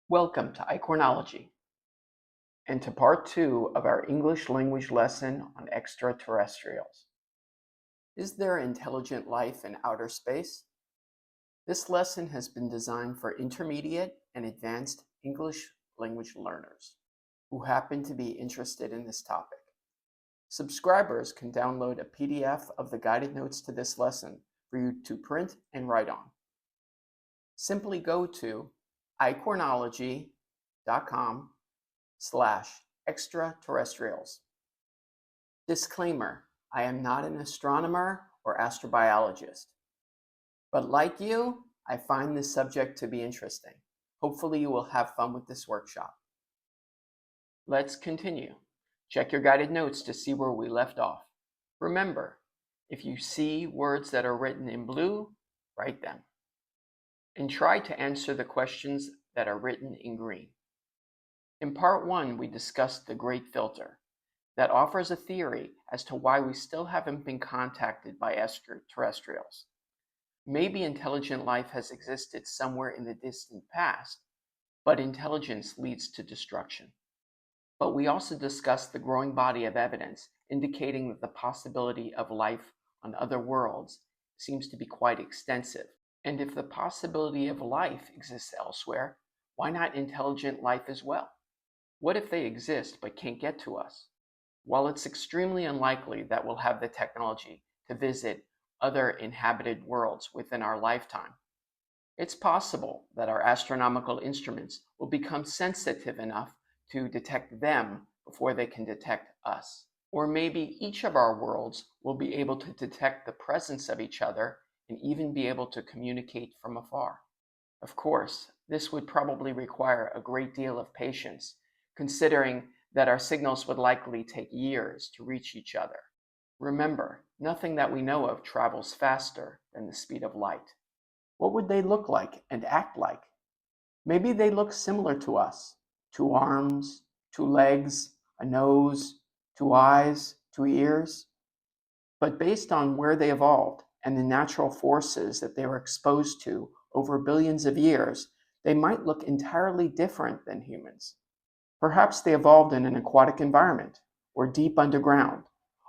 Welcome to Icornology and to part 2 of our English language lesson on extraterrestrials. Is there intelligent life in outer space? This lesson has been designed for intermediate and advanced English language learners who happen to be interested in this topic. Subscribers can download a PDF of the guided notes to this lesson for you to print and write on. Simply go to icornology.com/extraterrestrials. Disclaimer, I am not an astronomer or astrobiologist, but like you, I find this subject to be interesting. Hopefully you will have fun with this workshop. Let's continue. Check your guided notes to see where we left off. Remember, if you see words that are written in blue, write them. And try to answer the questions that are written in green. In part 1, we discussed the Great Filter that offers a theory as to why we still haven't been contacted by extraterrestrials. Maybe intelligent life has existed somewhere in the distant past, but intelligence leads to destruction. But we also discussed the growing body of evidence indicating that the possibility of life on other worlds seems to be quite extensive. And if the possibility of life exists elsewhere, why not intelligent life as well? What if they exist but can't get to us? While it's extremely unlikely that we'll have the technology to visit other inhabited worlds within our lifetime, it's possible that our astronomical instruments will become sensitive enough to detect them before they can detect us. Or maybe each of our worlds will be able to detect the presence of each other and even be able to communicate from afar. Of course, this would probably require a great deal of patience, considering that our signals would likely take years to reach each other. Remember, nothing that we know of travels faster than the speed of light. What would they look like and act like? Maybe they look similar to us. 2 arms, 2 legs, a nose, 2 eyes, 2 ears. But based on where they evolved and the natural forces that they were exposed to over billions of years, they might look entirely different than humans. Perhaps they evolved in an aquatic environment, or deep underground,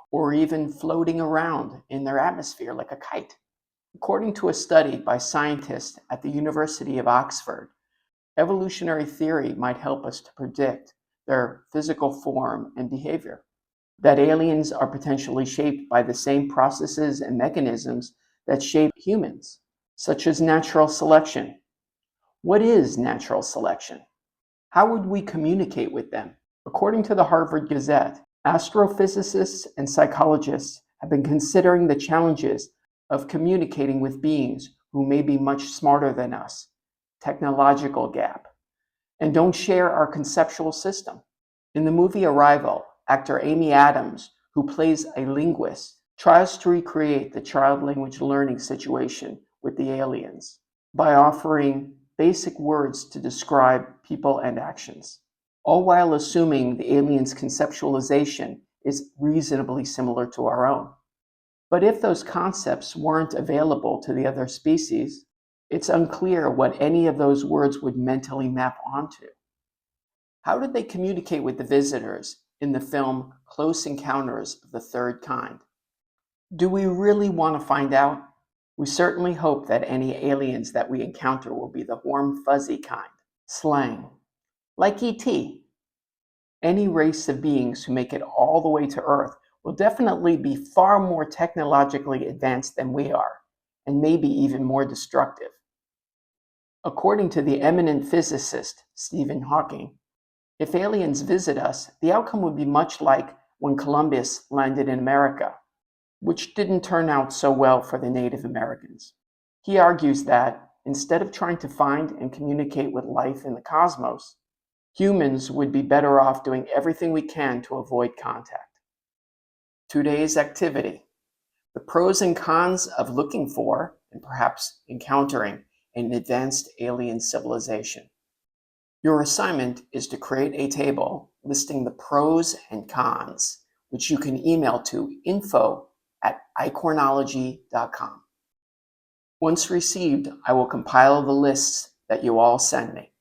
or even floating around in their atmosphere like a kite. According to a study by scientists at the University of Oxford, evolutionary theory might help us to predict their physical form and behavior. That aliens are potentially shaped by the same processes and mechanisms that shape humans, such as natural selection. What is natural selection? How would we communicate with them? According to the Harvard Gazette, astrophysicists and psychologists have been considering the challenges of communicating with beings who may be much smarter than us, technological gap, and don't share our conceptual system. In the movie Arrival, actor Amy Adams, who plays a linguist, tries to recreate the child language learning situation with the aliens by offering basic words to describe people and actions, all while assuming the aliens' conceptualization is reasonably similar to our own. But if those concepts weren't available to the other species, it's unclear what any of those words would mentally map onto. How did they communicate with the visitors in the film Close Encounters of the Third Kind? Do we really want to find out? We certainly hope that any aliens that we encounter will be the warm, fuzzy kind. Slang. Like E.T. Any race of beings who make it all the way to Earth will definitely be far more technologically advanced than we are, and maybe even more destructive. According to the eminent physicist Stephen Hawking, if aliens visit us, the outcome would be much like when Columbus landed in America, which didn't turn out so well for the Native Americans. He argues that instead of trying to find and communicate with life in the cosmos, humans would be better off doing everything we can to avoid contact. Today's activity: the pros and cons of looking for and perhaps encountering an advanced alien civilization. Your assignment is to create a table listing the pros and cons, which you can email to info@icornology.com. Once received, I will compile the lists that you all send me.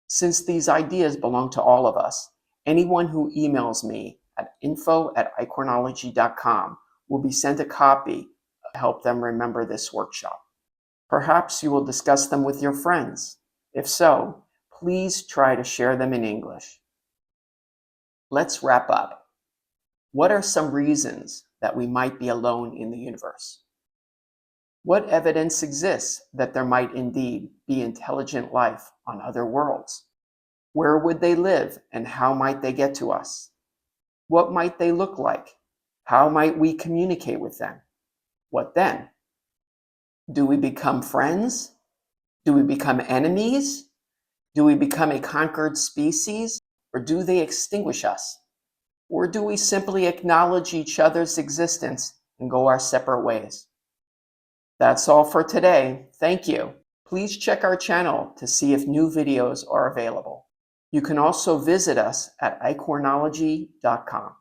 Since these ideas belong to all of us, anyone who emails me at info@icornology.com will be sent a copy to help them remember this workshop. Perhaps you will discuss them with your friends. If so, please try to share them in English. Let's wrap up. What are some reasons that we might be alone in the universe? What evidence exists that there might indeed be intelligent life on other worlds? Where would they live and how might they get to us? What might they look like? How might we communicate with them? What then? Do we become friends? Do we become enemies? Do we become a conquered species? Or do they extinguish us? Or do we simply acknowledge each other's existence and go our separate ways? That's all for today. Thank you. Please check our channel to see if new videos are available. You can also visit us at Icornology.com.